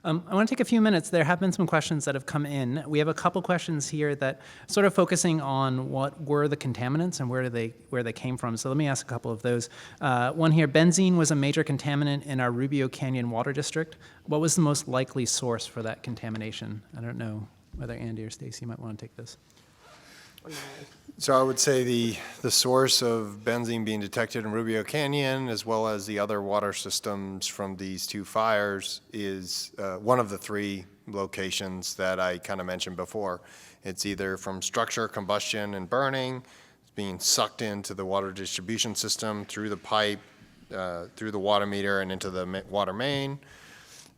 I want to take a few minutes. There have been some questions that have come in. We have a couple questions here that sort of focusing on what were the contaminants and where they came from. So let me ask a couple of those. One here, benzene was a major contaminant in our Rubio Canyon Water District. What was the most likely source for that contamination? I don't know whether Andy or Stacy might want to take this. So I would say the source of benzene being detected in Rubio Canyon, as well as the other water systems from these two fires, is one of the three locations that I kind of mentioned before. It's either from structure, combustion, and burning, it's being sucked into the water distribution system through the pipe, through the water meter, and into the water main.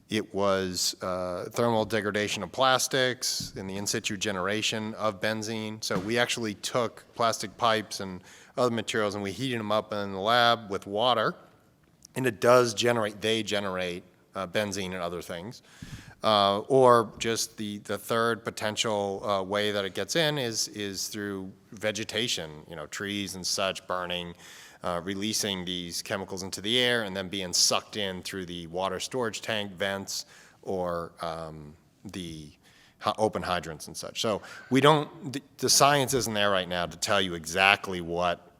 It was thermal degradation of plastics and the in situ generation of benzene. So we actually took plastic pipes and other materials and we heated them up in the lab with water, and it does generate, they generate benzene and other things. Or just the third potential way that it gets in is through vegetation, trees and such burning, releasing these chemicals into the air and then being sucked in through the water storage tank vents or the open hydrants and such. So the science isn't there right now to tell you exactly what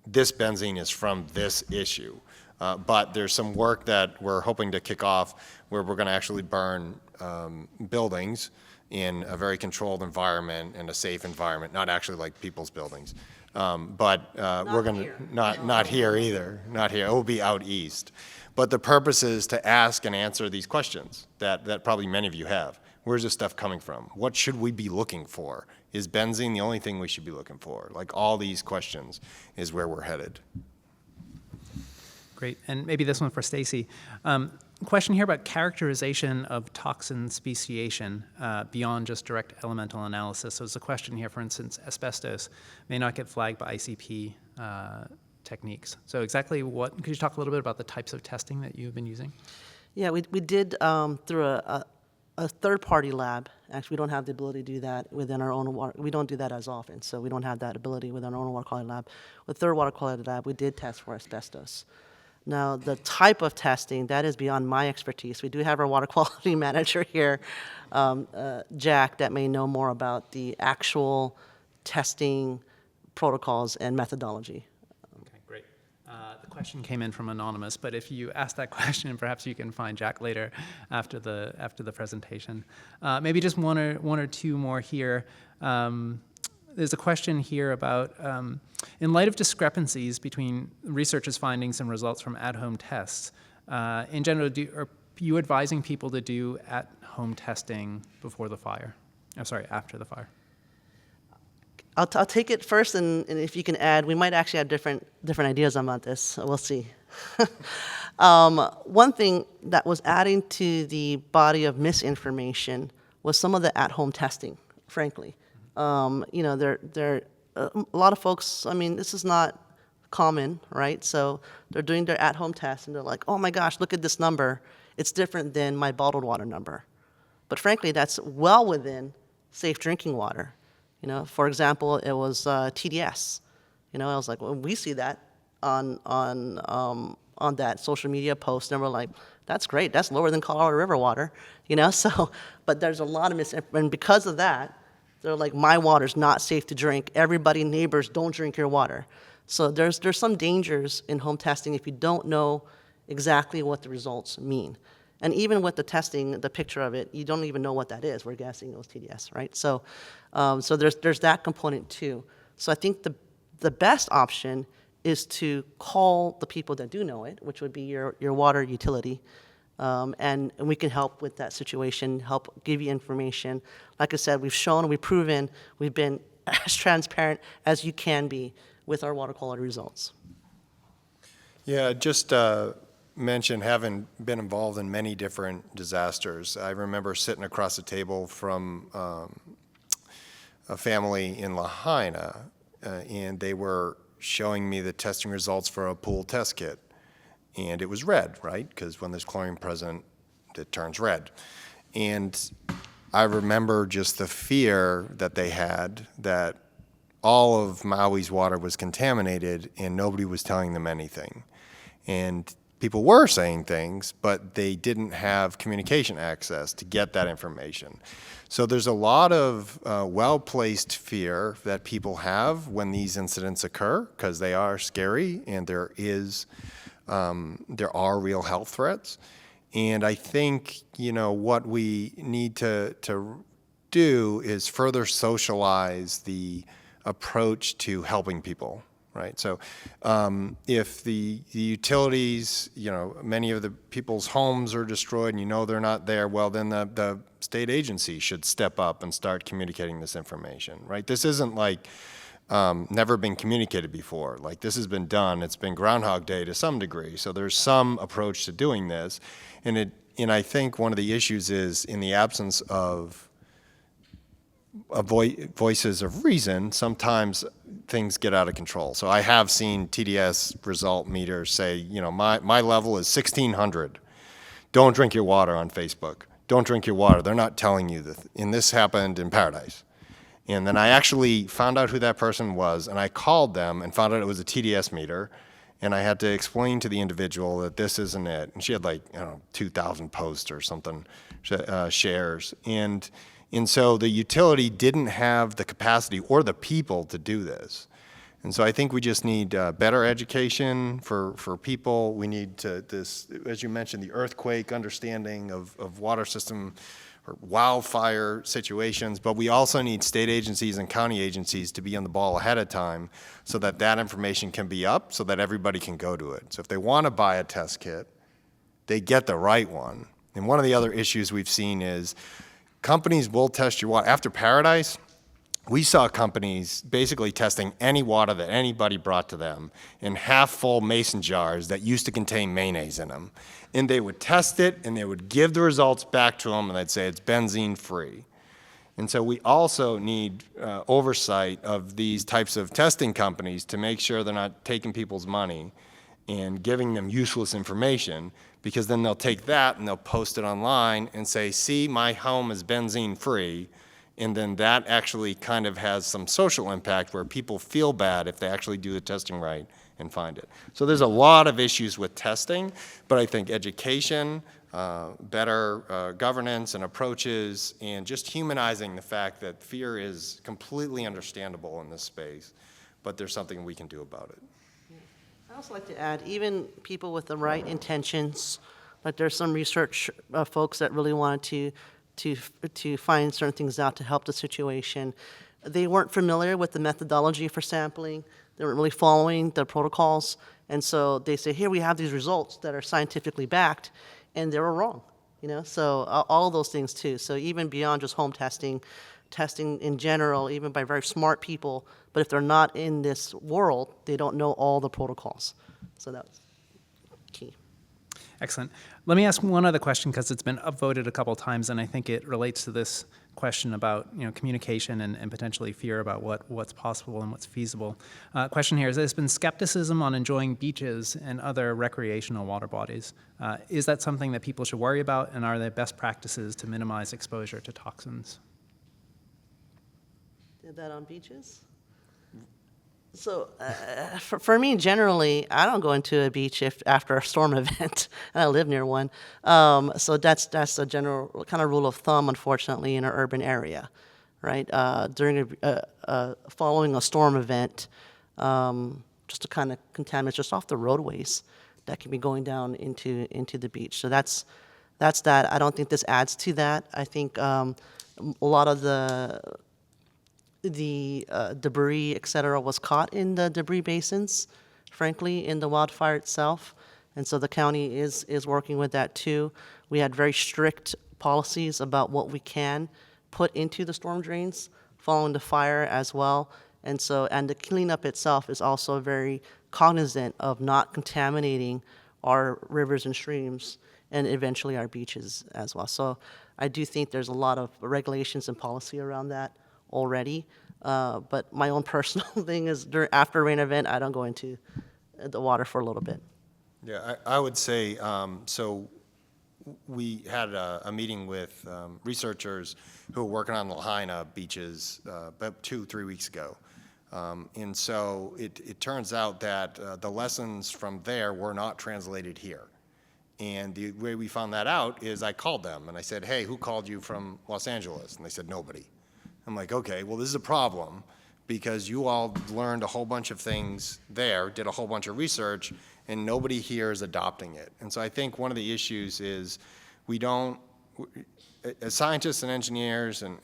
this benzene is from this issue. But there's some work that we're hoping to kick off where we're going to actually burn buildings in a very controlled environment and a safe environment, not actually like people's buildings. But we're going to, not here either, not here. It will be out east. But the purpose is to ask and answer these questions that probably many of you have. Where's this stuff coming from? What should we be looking for? Is benzene the only thing we should be looking for? Like all these questions is where we're headed. Great, and maybe this one for Stacy. Question here about characterization of toxin speciation beyond just direct elemental analysis. So there's a question here, for instance, asbestos may not get flagged by ICP techniques. So exactly could you talk a little bit about the types of testing that you've been using? Yeah, we did through a third-party lab. Actually, we don't have the ability to do that within our own water. We don't do that as often, so we don't have that ability within our own water quality lab. With third water quality lab, we did test for asbestos. Now, the type of testing, that is beyond my expertise. We do have our water quality manager here, Jack, that may know more about the actual testing protocols and methodology. Okay, great. The question came in from Anonymous, but if you ask that question, perhaps you can find Jack later after the presentation. Maybe just one or two more here. There's a question here about, in light of discrepancies between researchers' findings and results from at-home tests, in general, are you advising people to do at-home testing before the fire? After the fire? I'll take it first, and if you can add, we might actually have different ideas about this. So we'll see. One thing that was adding to the body of misinformation was some of the at-home testing, frankly. There a lot of folks, this is not common, right? So they're doing their at-home test, and they're like, oh my gosh, look at this number. It's different than my bottled water number. But frankly, that's well within safe drinking water. For example, it was TDS. I was like, well, we see that on that social media post, and we're like, that's great. That's lower than Colorado River water, So, but there's a lot of misinformation, and because of that, they're like, my water's not safe to drink. Everybody, neighbors, don't drink your water. So there's some dangers in home testing if you don't know exactly what the results mean. And even with the testing, the picture of it, you don't even know what that is. We're guessing it was TDS, right? So there's that component too. So I think the best option is to call the people that do know it, which would be your water utility, and we can help with that situation, help give you information. Like I said, we've proven, we've been as transparent as you can be with our water quality results. Yeah, just mention having been involved in many different disasters. I remember sitting across the table from a family in Lahaina, and they were showing me the testing results for a pool test kit. And it was red, right? Because when there's chlorine present, it turns red. And I remember just the fear that they had that all of Maui's water was contaminated and nobody was telling them anything. And people were saying things, but they didn't have communication access to get that information. So there's a lot of well-placed fear that people have when these incidents occur, because they are scary and there are real health threats. And I think, what we need to do is further socialize the approach to helping people. Right. So if the utilities, many of the people's homes are destroyed and they're not there, well, then the state agency should step up and start communicating this information. Right. This isn't like never been communicated before. Like, this has been done. It's been Groundhog Day to some degree. So there's some approach to doing this. And I think one of the issues is, in the absence of voices of reason, sometimes things get out of control. So I have seen TDS result meters say, my level is 1,600. Don't drink your water on Facebook. Don't drink your water. They're not telling you that. And this happened in Paradise. And then I actually found out who that person was, and I called them and found out it was a TDS meter. And I had to explain to the individual that this isn't it. And she had 2,000 posts or something, shares. And so the utility didn't have the capacity or the people to do this. And so I think we just need better education for people. We need this, as you mentioned, the earthquake understanding of water system or wildfire situations, but we also need state agencies and county agencies to be on the ball ahead of time so that that information can be up so that everybody can go to it. So if they want to buy a test kit, they get the right one. And one of the other issues we've seen is companies will test your water. After Paradise, we saw companies basically testing any water that anybody brought to them in half-full mason jars that used to contain mayonnaise in them. And they would test it, and they would give the results back to them, and they'd say it's benzene-free. And so we also need oversight of these types of testing companies to make sure they're not taking people's money and giving them useless information, because then they'll take that and they'll post it online and say, see, my home is benzene-free. And then that actually kind of has some social impact where people feel bad if they actually do the testing right and find it. So there's a lot of issues with testing, but I think education, better governance and approaches, and just humanizing the fact that fear is completely understandable in this space, but there's something we can do about it. I'd also like to add, even people with the right intentions, like there's some research folks that really wanted to find certain things out to help the situation. They weren't familiar with the methodology for sampling. They weren't really following the protocols. And so they say, here we have these results that are scientifically backed, and they were wrong. So all those things too. So even beyond just home testing, testing in general, even by very smart people, but if they're not in this world, they don't know all the protocols. So that's key. Excellent. Let me ask one other question, because it's been upvoted a couple of times, and I think it relates to this question about communication and potentially fear about what's possible and what's feasible. Question here is, there's been skepticism on enjoying beaches and other recreational water bodies. Is that something that people should worry about, and are there best practices to minimize exposure to toxins? Did that on beaches? So for me, generally, I don't go into a beach after a storm event, and I live near one. So that's a general kind of rule of thumb, unfortunately, in an urban area, right? Following a storm event, just to kind of contaminate just off the roadways that can be going down into the beach. So that's that. I don't think this adds to that. I think a lot of the debris, et cetera, was caught in the debris basins, frankly, in the wildfire itself. And so the county is working with that too. We had very strict policies about what we can put into the storm drains following the fire as well. And the cleanup itself is also very cognizant of not contaminating our rivers and streams and eventually our beaches as well. So I do think there's a lot of regulations and policy around that already, but my own personal thing is after a rain event, I don't go into the water for a little bit. Yeah, I would say, so we had a meeting with researchers who were working on Lahaina beaches about 2-3 weeks ago. And so it turns out that the lessons from there were not translated here. And the way we found that out is I called them and I said, hey, who called you from Los Angeles? And they said, nobody. I'm like, okay, well, this is a problem because you all learned a whole bunch of things there, did a whole bunch of research, and nobody here is adopting it. And so I think one of the issues is we don't, as scientists and engineers and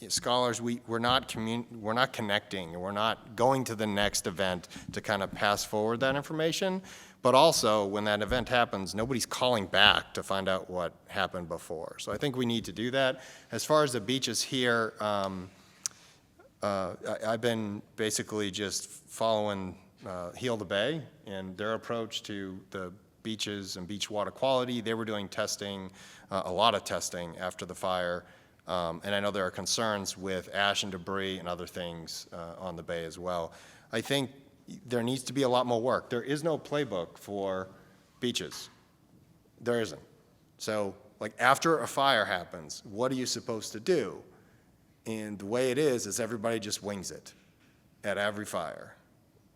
scholars, we're not connecting, and we're not going to the next event to kind of pass forward that information. But also, when that event happens, nobody's calling back to find out what happened before. So I think we need to do that. As far as the beaches here, I've been basically just following Heal the Bay and their approach to the beaches and beach water quality. They were doing testing, a lot of testing after the fire. And I know there are concerns with ash and debris and other things on the bay as well. I think there needs to be a lot more work. There is no playbook for beaches. There isn't. So, like, after a fire happens, what are you supposed to do? And the way it is everybody just wings it at every fire.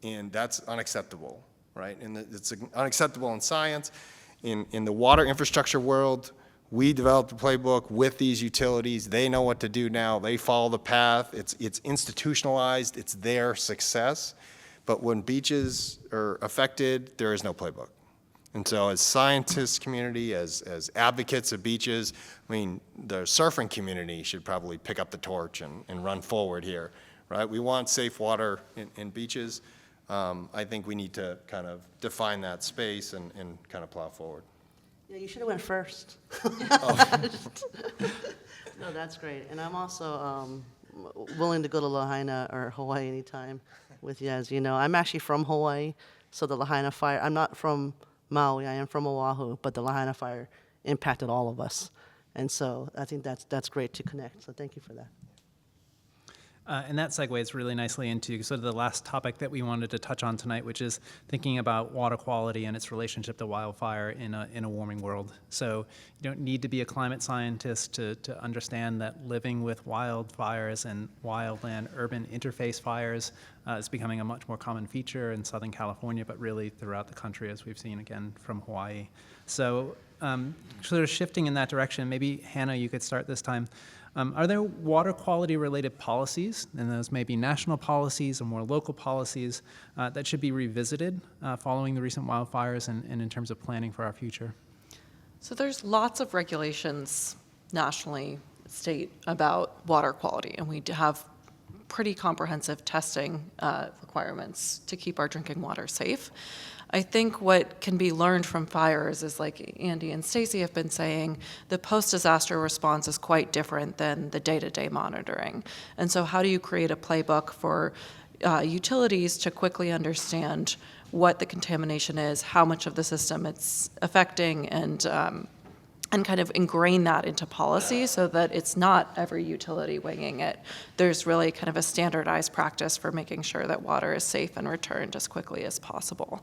And that's unacceptable, right? And it's unacceptable in science. In the water infrastructure world, we developed a playbook with these utilities. They know what to do now. They follow the path. It's institutionalized. It's their success. But when beaches are affected, there is no playbook. And so as scientists community, as advocates of beaches, I mean, the surfing community should probably pick up the torch and run forward here, right? We want safe water in beaches. I think we need to kind of define that space and kind of plow forward. Yeah, you should have went first. No, that's great. And I'm also willing to go to Lahaina or Hawaii anytime with you. As you know, I'm actually from Hawaii, so the Lahaina fire, I'm not from Maui, I am from Oahu, but the Lahaina fire impacted all of us. And so I think that's great to connect, so thank you for that. And that segues really nicely into sort of the last topic that we wanted to touch on tonight, which is thinking about water quality and its relationship to wildfire in a warming world. So you don't need to be a climate scientist to understand that living with wildfires and wildland-urban interface fires is becoming a much more common feature in Southern California, but really throughout the country, as we've seen again from Hawaii. So sort of shifting in that direction, maybe Hannah, you could start this time. Are there water quality related policies, and those may be national policies or more local policies, that should be revisited following the recent wildfires and in terms of planning for our future? So there's lots of regulations nationally, state, about water quality, and we have pretty comprehensive testing requirements to keep our drinking water safe. I think what can be learned from fires is, like Andy and Stacy have been saying, the post-disaster response is quite different than the day-to-day monitoring. And so how do you create a playbook for utilities to quickly understand what the contamination is, how much of the system it's affecting, and kind of ingrain that into policy so that it's not every utility winging it. There's really kind of a standardized practice for making sure that water is safe and returned as quickly as possible.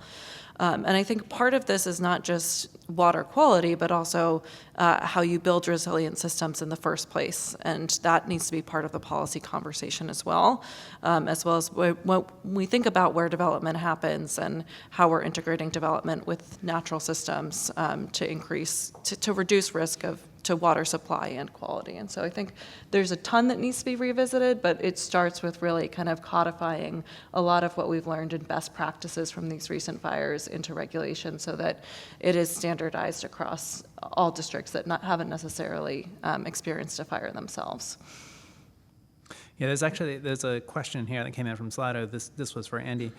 And I think part of this is not just water quality, but also how you build resilient systems in the first place. And that needs to be part of the policy conversation as well as when we think about where development happens and how we're integrating development with natural systems to reduce risk to water supply and quality. And so I think there's a ton that needs to be revisited, but it starts with really kind of codifying a lot of what we've learned in best practices from these recent fires into regulation so that it is standardized across all districts that haven't necessarily experienced a fire themselves. Yeah, there's a question here that came in from Slido. This was for Andy.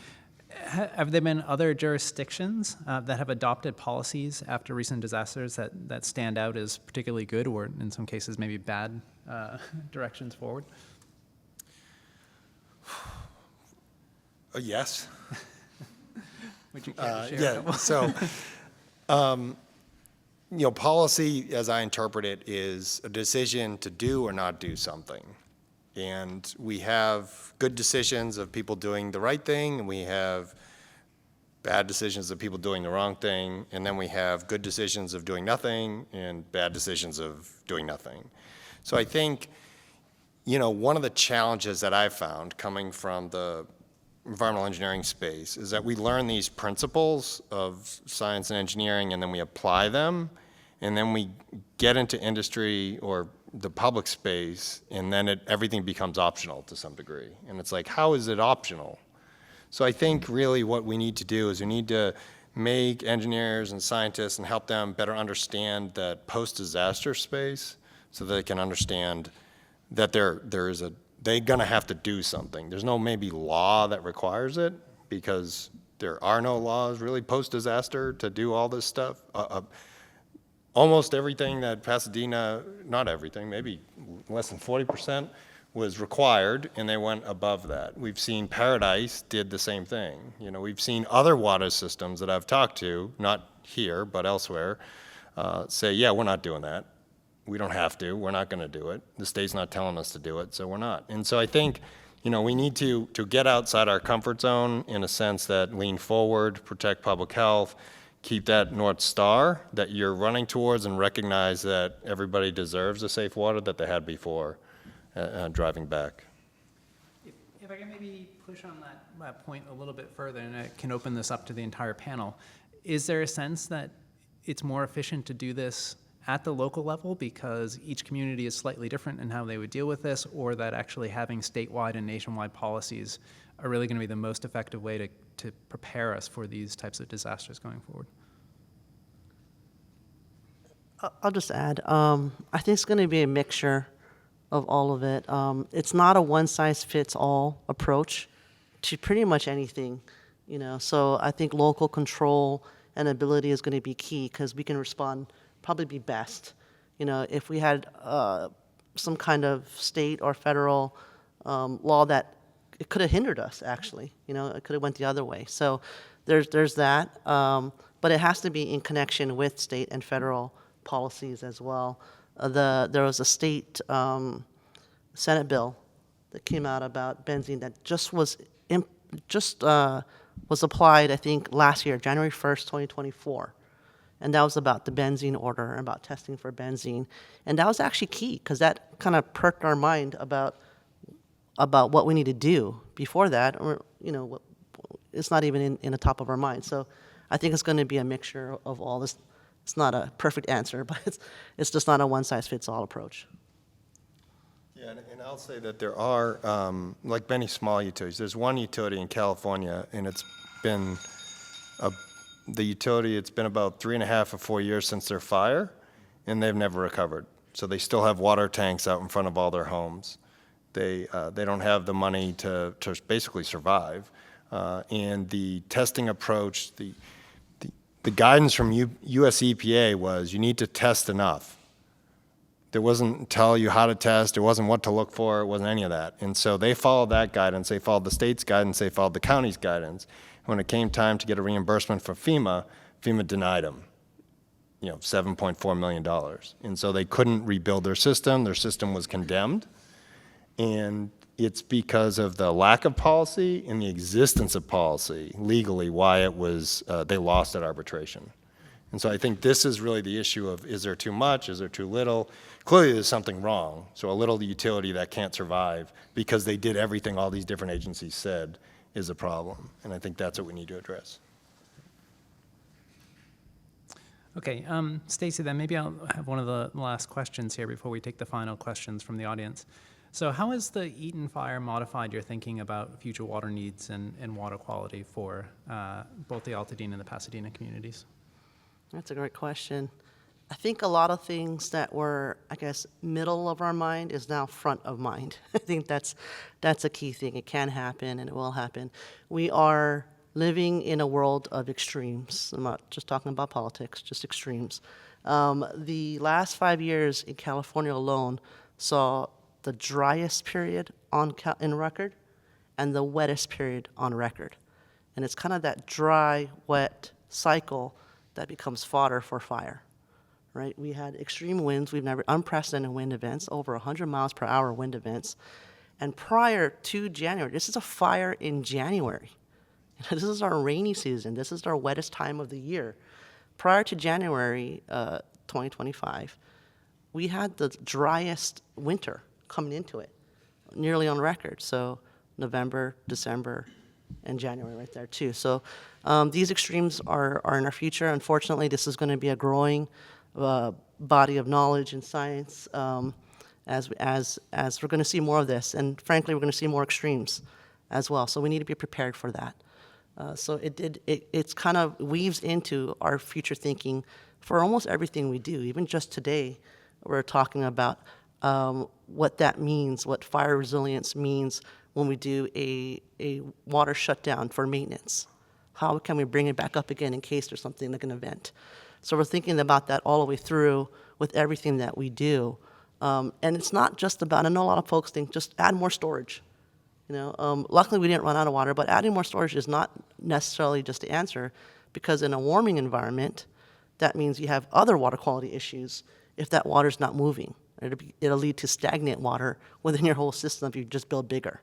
Have there been other jurisdictions that have adopted policies after recent disasters that stand out as particularly good, or in some cases maybe bad directions forward? Yes. Would you care to share? Yeah. So, policy, as I interpret it, is a decision to do or not do something. And we have good decisions of people doing the right thing, and we have bad decisions of people doing the wrong thing, and then we have good decisions of doing nothing and bad decisions of doing nothing. So I think, one of the challenges that I've found coming from the environmental engineering space is that we learn these principles of science and engineering, and then we apply them, and then we get into industry or the public space, and then everything becomes optional to some degree. And it's like, how is it optional? So I think really what we need to do is we need to make engineers and scientists and help them better understand that post-disaster space so they can understand that they're gonna have to do something. There's no maybe law that requires it, because there are no laws really post-disaster to do all this stuff. Almost everything that Pasadena, not everything, maybe less than 40% was required, and they went above that. We've seen Paradise did the same thing. You know, we've seen other water systems that I've talked to, not here, but elsewhere, say, yeah, we're not doing that. We don't have to, we're not gonna do it. The state's not telling us to do it, so we're not. And so I think, you know, we need to get outside our comfort zone in a sense that lean forward, protect public health, keep that North Star that you're running towards, and recognize that everybody deserves the safe water that they had before driving back. If I can maybe push on that point a little bit further, and I can open this up to the entire panel, is there a sense that it's more efficient to do this at the local level because each community is slightly different in how they would deal with this, or that actually having statewide and nationwide policies are really going to be the most effective way to prepare us for these types of disasters going forward? I'll just add, I think it's going to be a mixture of all of it. It's not a one-size-fits-all approach to pretty much anything, you know. So I think local control and ability is going to be key, because we can respond probably be best. You know, if we had some kind of state or federal law that it could have hindered us, actually. You know, it could have went the other way. So there's that, but it has to be in connection with state and federal policies as well. There was a state Senate bill that came out about benzene that just was applied, I think, last year, January 1st, 2024. And that was about the benzene order and about testing for benzene. And that was actually key, because that kind of perked our mind about what we need to do. Before that, or, you know, it's not even in the top of our mind. So I think it's going to be a mixture of all this. It's not a perfect answer, but it's just not a one-size-fits-all approach. Yeah, and I'll say that there are, like many small utilities, there's one utility in California, and it's been it's been about 3.5 or 4 years since their fire, and they've never recovered. So they still have water tanks out in front of all their homes. They don't have the money to basically survive. And the testing approach, the guidance from US EPA was you need to test enough. There wasn't tell you how to test, it wasn't what to look for, it wasn't any of that. And so they followed that guidance, they followed the state's guidance, they followed the county's guidance. When it came time to get a reimbursement from FEMA, FEMA denied them, you know, $7.4 million. And so they couldn't rebuild their system was condemned. And it's because of the lack of policy and the existence of policy legally why it was, they lost at arbitration. And so I think this is really the issue of, is there too much, is there too little? Clearly there's something wrong. So a little utility that can't survive because they did everything all these different agencies said is a problem. And I think that's what we need to address. Okay, Stacy, then maybe I'll have one of the last questions here before we take the final questions from the audience. So how has the Eaton fire modified your thinking about future water needs and water quality for both the Altadena and the Pasadena communities? That's a great question. I think a lot of things that were, I guess, middle of our mind is now front of mind. I think that's a key thing. It can happen and it will happen. We are living in a world of extremes. I'm not just talking about politics, just extremes. The last 5 years in California alone saw the driest period in record and the wettest period on record. And it's kind of that dry, wet cycle that becomes fodder for fire. Right? We had extreme winds. We've never unprecedented wind events, over 100 miles per hour wind events. And prior to January, this is a fire in January. This is our rainy season. This is our wettest time of the year. Prior to January 2025, we had the driest winter coming into it, nearly on record. So November, December, in January right there too. So these extremes are in our future. Unfortunately, this is going to be a growing body of knowledge and science as we're going to see more of this. And frankly, we're going to see more extremes as well. So we need to be prepared for that. So it's kind of weaves into our future thinking for almost everything we do. Even just today, we're talking about what that means, what fire resilience means when we do a water shutdown for maintenance. How can we bring it back up again in case there's something like an event? So we're thinking about that all the way through with everything that we do. And it's not just about, I know a lot of folks think just add more storage. Luckily we didn't run out of water, but adding more storage is not necessarily just the answer, because in a warming environment, that means you have other water quality issues if that water's not moving. It'll lead to stagnant water within your whole system if you just build bigger.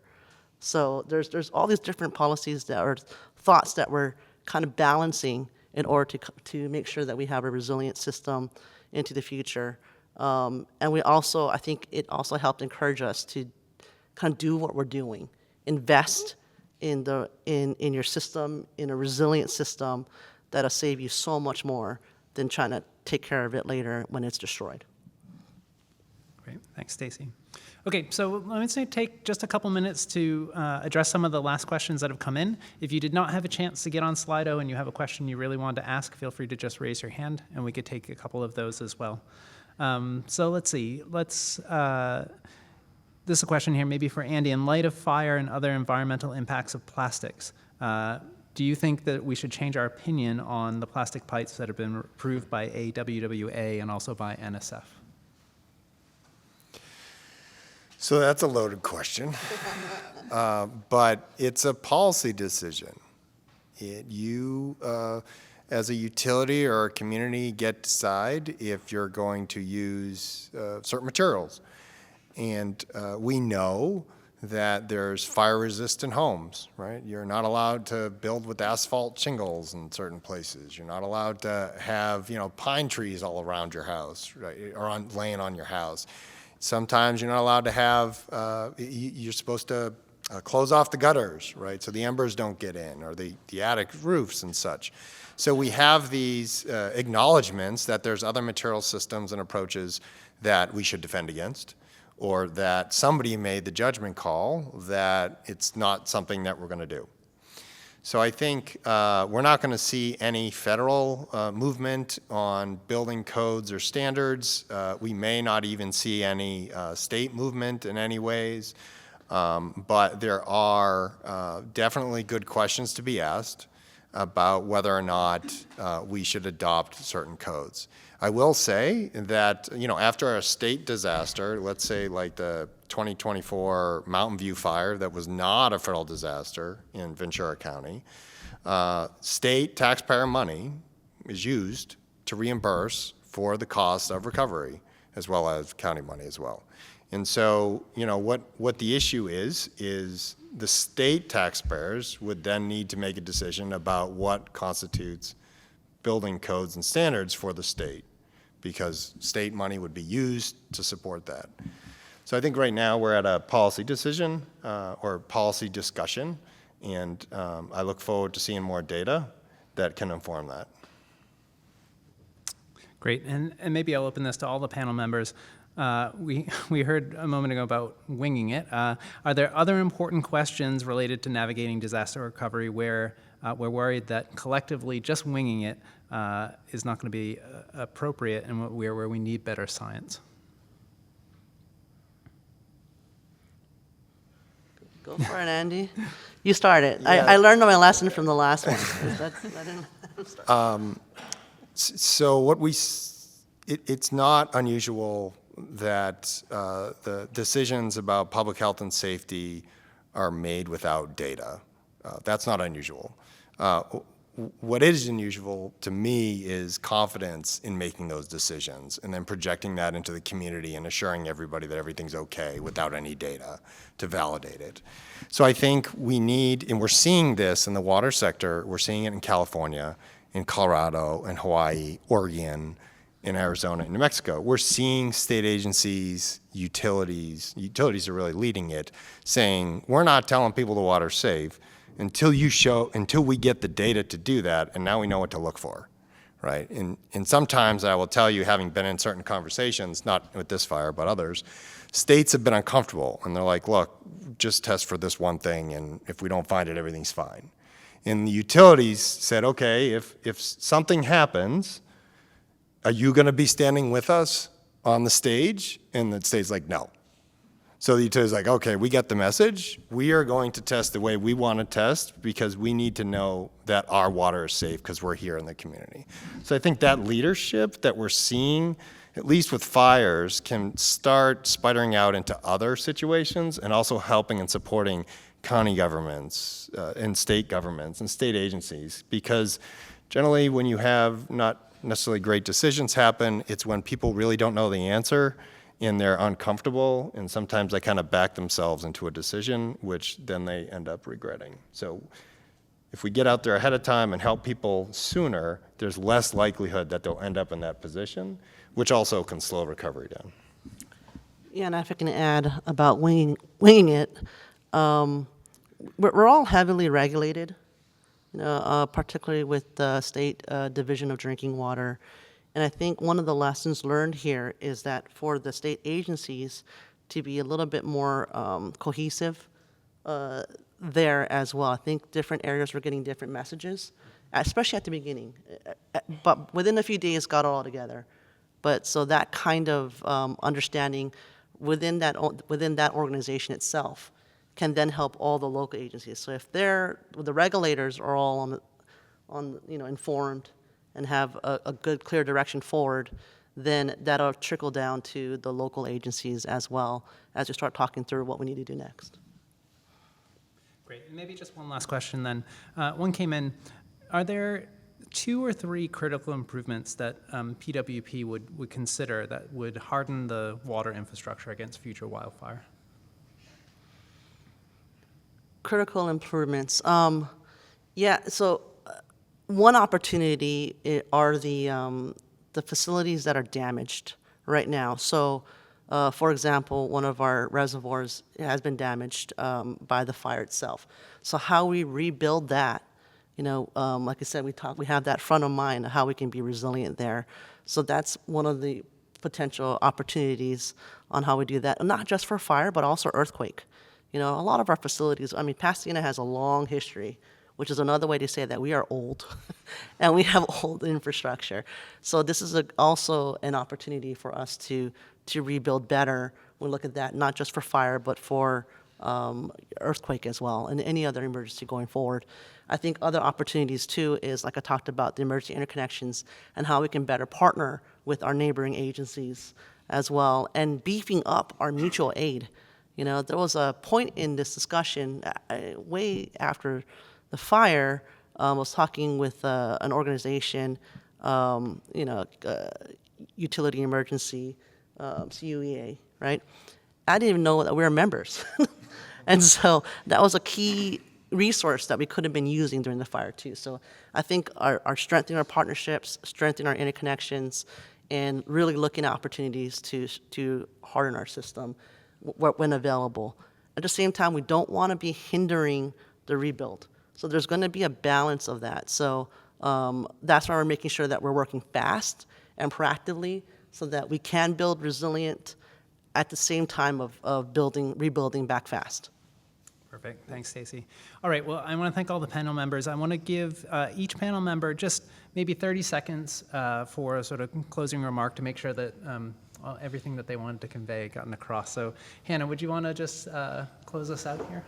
So there's all these different policies that are thoughts that we're kind of balancing in order to make sure that we have a resilient system into the future. And we also, I think it also helped encourage us to kind of do what we're doing, invest in your system, in a resilient system that'll save you so much more than trying to take care of it later when it's destroyed. Great, thanks, Stacy. Okay, so let me take just a couple minutes to address some of the last questions that have come in. If you did not have a chance to get on Slido and you have a question you really wanted to ask, feel free to just raise your hand and we could take a couple of those as well. So let's see, this is a question here maybe for Andy. In light of fire and other environmental impacts of plastics, do you think that we should change our opinion on the plastic pipes that have been approved by AWWA and also by NSF? So that's a loaded question, but it's a policy decision. You, as a utility or a community, get to decide if you're going to use certain materials. And we know that there's fire-resistant homes, right? You're not allowed to build with asphalt shingles in certain places. You're not allowed to have, pine trees all around your house, right, or laying on your house. Sometimes you're not allowed to have, you're supposed to close off the gutters, right, so the embers don't get in, or the attic roofs and such. So we have these acknowledgments that there's other material systems and approaches that we should defend against, or that somebody made the judgment call that it's not something that we're going to do. So I think we're not going to see any federal movement on building codes or standards. We may not even see any state movement in any ways. But there are definitely good questions to be asked about whether or not we should adopt certain codes. I will say that, after a state disaster, let's say like the 2024 Mountain View fire that was not a federal disaster in Ventura County, state taxpayer money is used to reimburse for the cost of recovery, as well as county money as well. And so, what the issue is the state taxpayers would then need to make a decision about what constitutes building codes and standards for the state, because state money would be used to support that. So I think right now we're at a policy decision or policy discussion, and I look forward to seeing more data that can inform that. Great, and maybe I'll open this to all the panel members. We heard a moment ago about winging it. Are there other important questions related to navigating disaster recovery where we're worried that collectively just winging it is not going to be appropriate, and where we need better science? Go for it, Andy. You start it. Yeah. I learned my lesson from the last one. So it's not unusual that the decisions about public health and safety are made without data. That's not unusual. What is unusual to me is confidence in making those decisions and then projecting that into the community and assuring everybody that everything's okay without any data to validate it. So I think we need, and we're seeing this in the water sector, we're seeing it in California, in Colorado, in Hawaii, Oregon, in Arizona, and New Mexico. We're seeing state agencies, utilities are really leading it, saying, we're not telling people the water's safe until we get the data to do that, and now we know what to look for, right? And sometimes I will tell you, having been in certain conversations, not with this fire, but others, states have been uncomfortable, and they're like, look, just test for this one thing, and if we don't find it, everything's fine. And the utilities said, okay, if something happens, are you going to be standing with us on the stage? And the state's like, no. So the utility's like, okay, we get the message. We are going to test the way we want to test because we need to know that our water is safe because we're here in the community. So I think that leadership that we're seeing, at least with fires, can start spidering out into other situations and also helping and supporting county governments and state governments and state agencies. Because generally when you have not necessarily great decisions happen, it's when people really don't know the answer and they're uncomfortable, and sometimes they kind of back themselves into a decision, which then they end up regretting. So if we get out there ahead of time and help people sooner, there's less likelihood that they'll end up in that position, which also can slow recovery down. Yeah, and if I can add about winging it, we're all heavily regulated, particularly with the State Division of Drinking Water. And I think one of the lessons learned here is that for the state agencies to be a little bit more cohesive there as well. I think different areas were getting different messages, especially at the beginning. But within a few days, got it all together. But so that kind of understanding within that organization itself can then help all the local agencies. So if the regulators are all informed and have a good, clear direction forward, then that'll trickle down to the local agencies as well as we start talking through what we need to do next. Great. And maybe just one last question then. One came in. Are there 2 or 3 critical improvements that PWP would consider that would harden the water infrastructure against future wildfire? Critical improvements. So one opportunity are the facilities that are damaged right now. So, for example, one of our reservoirs has been damaged by the fire itself. So how we rebuild that, like I said, we have that front of mind of how we can be resilient there. So that's one of the potential opportunities on how we do that, not just for fire, but also earthquake. A lot of our facilities, Pasadena has a long history, which is another way to say that we are old and we have old infrastructure. So this is also an opportunity for us to rebuild better. We look at that not just for fire, but for earthquake as well and any other emergency going forward. I think other opportunities too is, like I talked about, the emergency interconnections and how we can better partner with our neighboring agencies as well and beefing up our mutual aid. There was a point in this discussion way after the fire. I was talking with an organization, utility emergency, CUEA, right? I didn't even know that we were members. And so that was a key resource that we could have been using during the fire too. So I think our strengthening our partnerships, strengthening our interconnections, and really looking at opportunities to harden our system when available. At the same time, we don't want to be hindering the rebuild. So there's going to be a balance of that. So that's why we're making sure that we're working fast and proactively so that we can build resilient at the same time of rebuilding back fast. Perfect. Thanks, Stacy. All right. Well, I want to thank all the panel members. I want to give each panel member just maybe 30 seconds for a sort of closing remark to make sure that everything that they wanted to convey gotten across. So, Hannah, would you want to just close us out here?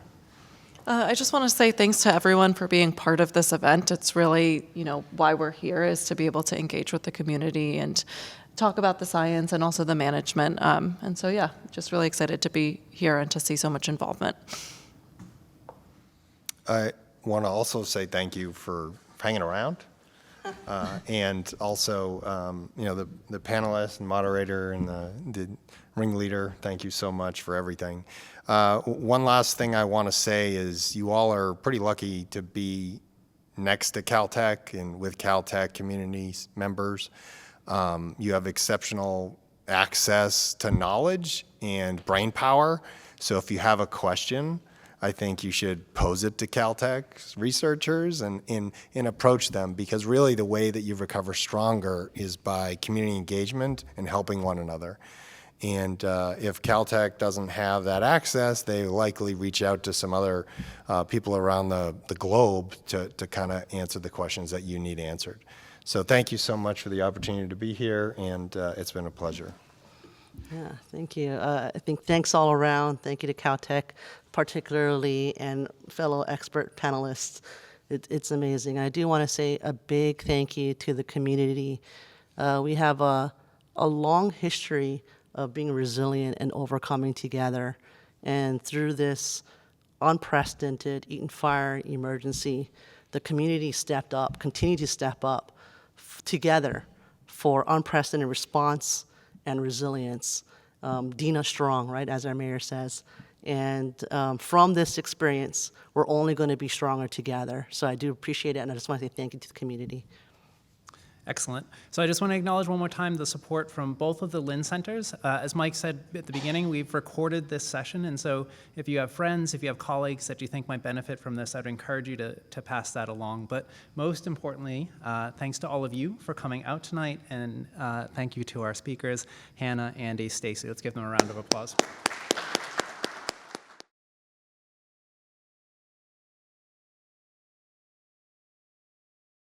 I just want to say thanks to everyone for being part of this event. It's really, why we're here is to be able to engage with the community and talk about the science and also the management. And so, yeah, just really excited to be here and to see so much involvement. I want to also say thank you for hanging around. And also, the panelists and moderator and the ringleader, thank you so much for everything. One last thing I want to say is you all are pretty lucky to be next to Caltech and with Caltech community members. You have exceptional access to knowledge and brain power. So if you have a question, I think you should pose it to Caltech researchers and approach them, because really the way that you recover stronger is by community engagement and helping one another. And if Caltech doesn't have that access, they likely reach out to some other people around the globe to kind of answer the questions that you need answered. So thank you so much for the opportunity to be here, and it's been a pleasure. Yeah, thank you. I think thanks all around. Thank you to Caltech, particularly, and fellow expert panelists. It's amazing. I do want to say a big thank you to the community. We have a long history of being resilient and overcoming together. And through this unprecedented Eaton Fire emergency, the community stepped up, continued to step up together for unprecedented response and resilience. Dina strong, right, as our mayor says. And from this experience, we're only going to be stronger together. So I do appreciate it, and I just want to say thank you to the community. Excellent. So I just want to acknowledge one more time the support from both of the Lynn Centers. As Mike said at the beginning, we've recorded this session, and so if you have friends, if you have colleagues that you think might benefit from this, I'd encourage you to pass that along. But most importantly, thanks to all of you for coming out tonight, and thank you to our speakers, Hannah, Andy, Stacy. Let's give them a round of applause.